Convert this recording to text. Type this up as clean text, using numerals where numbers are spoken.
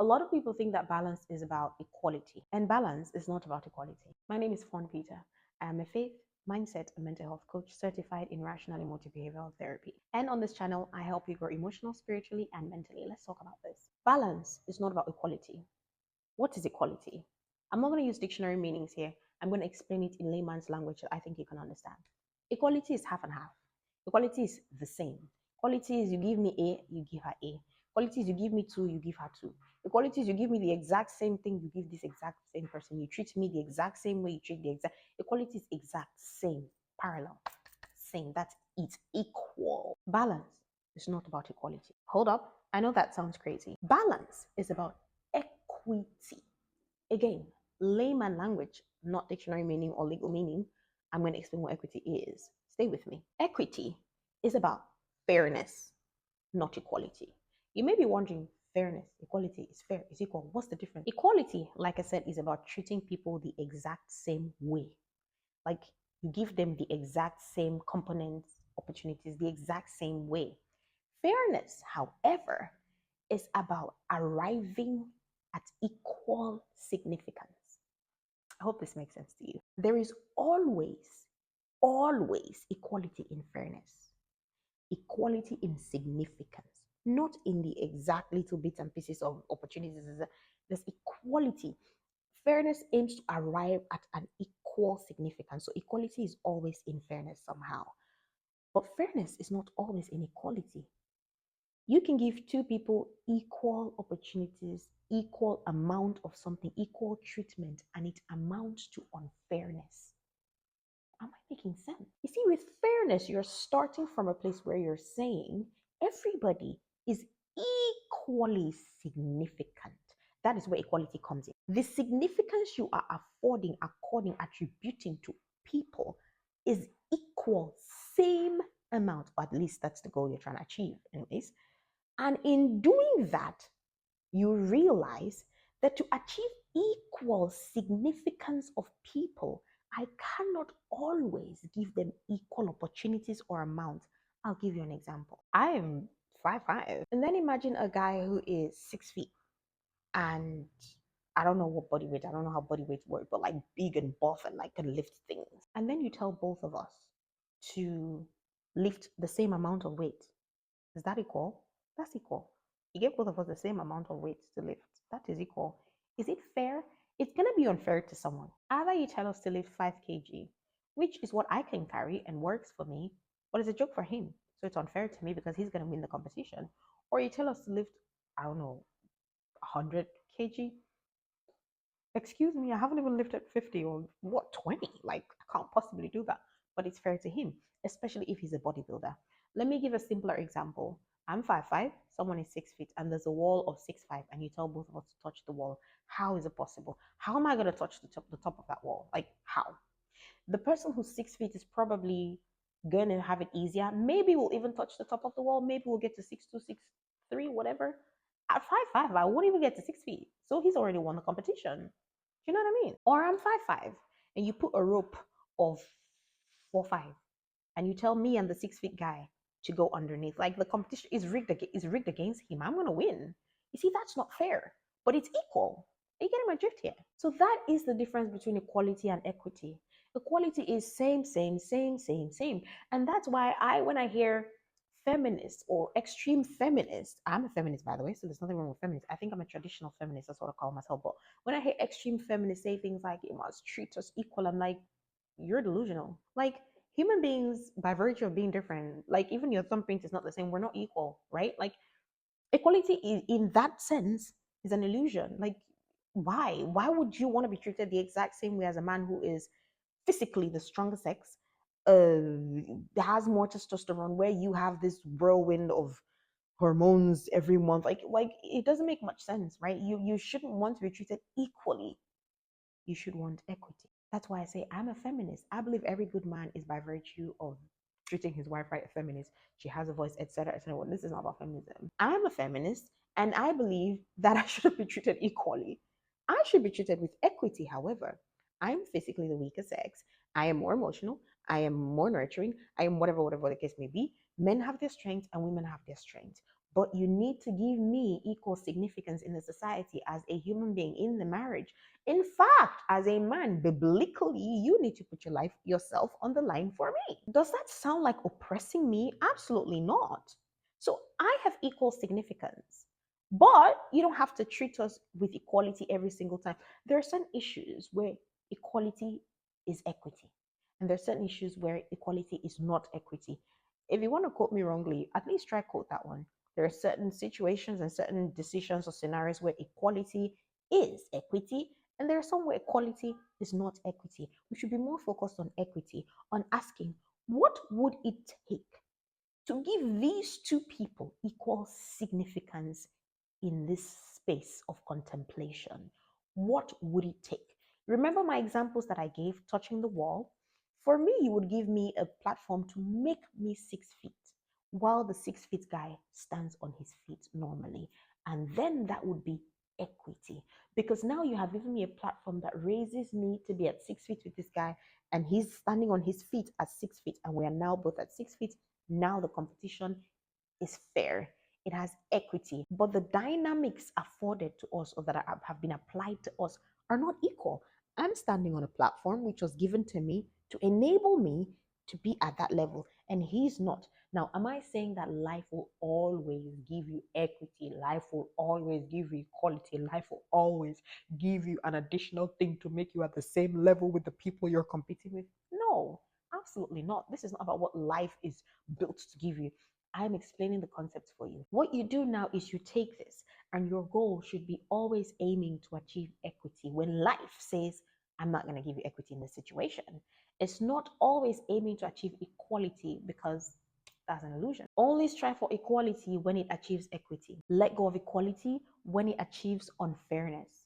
A lot of people think that balance is about equality, and balance is not about equality. My name is Fawn Peter. I am a faith, mindset, and mental health coach certified in rational emotive behavioral therapy. And on this channel, I help you grow emotional, spiritually, and mentally. Let's talk about this. Balance is not about equality. What is equality? I'm not going to use dictionary meanings here. I'm going to explain it in layman's language that I think you can understand. Equality is half and half. Equality is the same. Equality is you give me A, you give her A. Equality is you give me two, you give her two. Equality is you give me the exact same thing, you give this exact same person. You treat me the exact same way, you treat the exact. Equality is exact, same, parallel, same. That's it, equal. Balance is not about equality. Hold up. I know that sounds crazy. Balance is about equity. Again, layman language, not dictionary meaning or legal meaning. I'm going to explain what equity is. Stay with me. Equity is about fairness, not equality. You may be wondering, fairness, equality is fair, is equal. What's the difference? Equality, like I said, is about treating people the exact same way. Like you give them the exact same components, opportunities, the exact same way. Fairness, however, is about arriving at equal significance. I hope this makes sense to you. There is always equality in fairness, equality in significance, not in the exact little bits and pieces of opportunities. There's equality. Fairness aims to arrive at an equal significance. So equality is always in fairness somehow. But fairness is not always in equality. You can give two people equal opportunities, equal amount of something, equal treatment, and it amounts to unfairness. Am I making sense? You see, with fairness, you're starting from a place where you're saying everybody is equally significant. That is where equality comes in. The significance you are affording, according, attributing to people is equal, same amount, or at least that's the goal you're trying to achieve, anyways. And in doing that, you realize that to achieve equal significance of people, I cannot always give them equal opportunities or amounts. I'll give you an example. I am 5'5", and then imagine a guy who is 6 feet and I don't know what body weight, I don't know how body weights work, but like big and buff and like can lift things. And then you tell both of us to lift the same amount of weight. Is that equal? That's equal. You gave both of us the same amount of weight to lift. That is equal. Is it fair? It's going to be unfair to someone. Either you tell us to lift 5 kg, which is what I can carry and works for me, but it's a joke for him. So it's unfair to me because he's going to win the competition. Or you tell us to lift, I don't know, 100 kg. Excuse me, I haven't even lifted 50 or what, 20. Like, I can't possibly do that. But it's fair to him, especially if he's a bodybuilder. Let me give a simpler example. I'm 5'5", someone is 6 feet, and there's a wall of 6'5", and you tell both of us to touch the wall. How is it possible? How am I going to touch the top of that wall? Like, how? The person who's 6 feet is probably going to have it easier. Maybe we'll even touch the top of the wall. Maybe we'll get to 6'2", 6'3", whatever. At 5'5", I won't even get to 6 feet. So he's already won the competition. Do you know what I mean? Or I'm 5'5", and you put a rope of 4'5", and you tell me and the 6 feet guy to go underneath. Like the competition is rigged against him. I'm gonna win. You see, that's not fair, but it's equal. Are you getting my drift here? So that is the difference between equality and equity. Equality is same, same, same, same, same. And that's why when I hear feminist or extreme feminist, I'm a feminist by the way, so there's nothing wrong with feminist. I think I'm a traditional feminist, that's what I call myself. But when I hear extreme feminists say things like you must treat us equal, I'm like, you're delusional. Like human beings, by virtue of being different, like even your thumbprint is not the same, we're not equal, right? Like equality in that sense is an illusion. Like why would you want to be treated the exact same way as a man who is physically the stronger sex, has more testosterone, where you have this whirlwind of hormones every month? Like it doesn't make much sense, right? You shouldn't want to be treated equally. You should want equity. That's why I say I'm a feminist. I believe every good man is by virtue of treating his wife right. A feminist, she has a voice, etc., etc. Well, this is not about feminism. I'm a feminist, and I believe that I shouldn't be treated equally. I should be treated with equity. However, I'm physically the weaker sex. I am more emotional. I am more nurturing. I am whatever the case may be. Men have their strengths and women have their strengths. but you need to give me equal significance in the society as a human being in the marriage. In fact, as a man, biblically, you need to put your life yourself on the line for me. Does that sound like oppressing me? Absolutely not. So I have equal significance. But you don't have to treat us with equality every single time. There are certain issues where equality is equity, and there are certain issues where equality is not equity. If you want to quote me wrongly, at least try quote that one. There are certain situations and certain decisions or scenarios where equality is equity, and there are some where equality is not equity. We should be more focused on equity, on asking what would it take to give these two people equal significance in this space of contemplation. What would it take? Remember my examples that I gave, touching the wall? For me, you would give me a platform to make me 6 feet, while the 6 feet guy stands on his feet normally. And then that would be equity. Because now you have given me a platform that raises me to be at 6 feet with this guy, and he's standing on his feet at 6 feet, and we are now both at 6 feet. Now the competition is fair. It has equity, but the dynamics afforded to us or that have been applied to us are not equal. I'm standing on a platform which was given to me to enable me to be at that level, and he's not. Now, am I saying that life will always give you equity? Life will always give you equality? Life will always give you an additional thing to make you at the same level with the people you're competing with? No, absolutely not. This is not about what life is built to give you. I'm explaining the concept for you. What you do now is you take this, and your goal should be always aiming to achieve equity. When life says, I'm not going to give you equity in this situation, it's not always aiming to achieve equality, because that's an illusion. Only strive for equality when it achieves equity. Let go of equality when it achieves unfairness.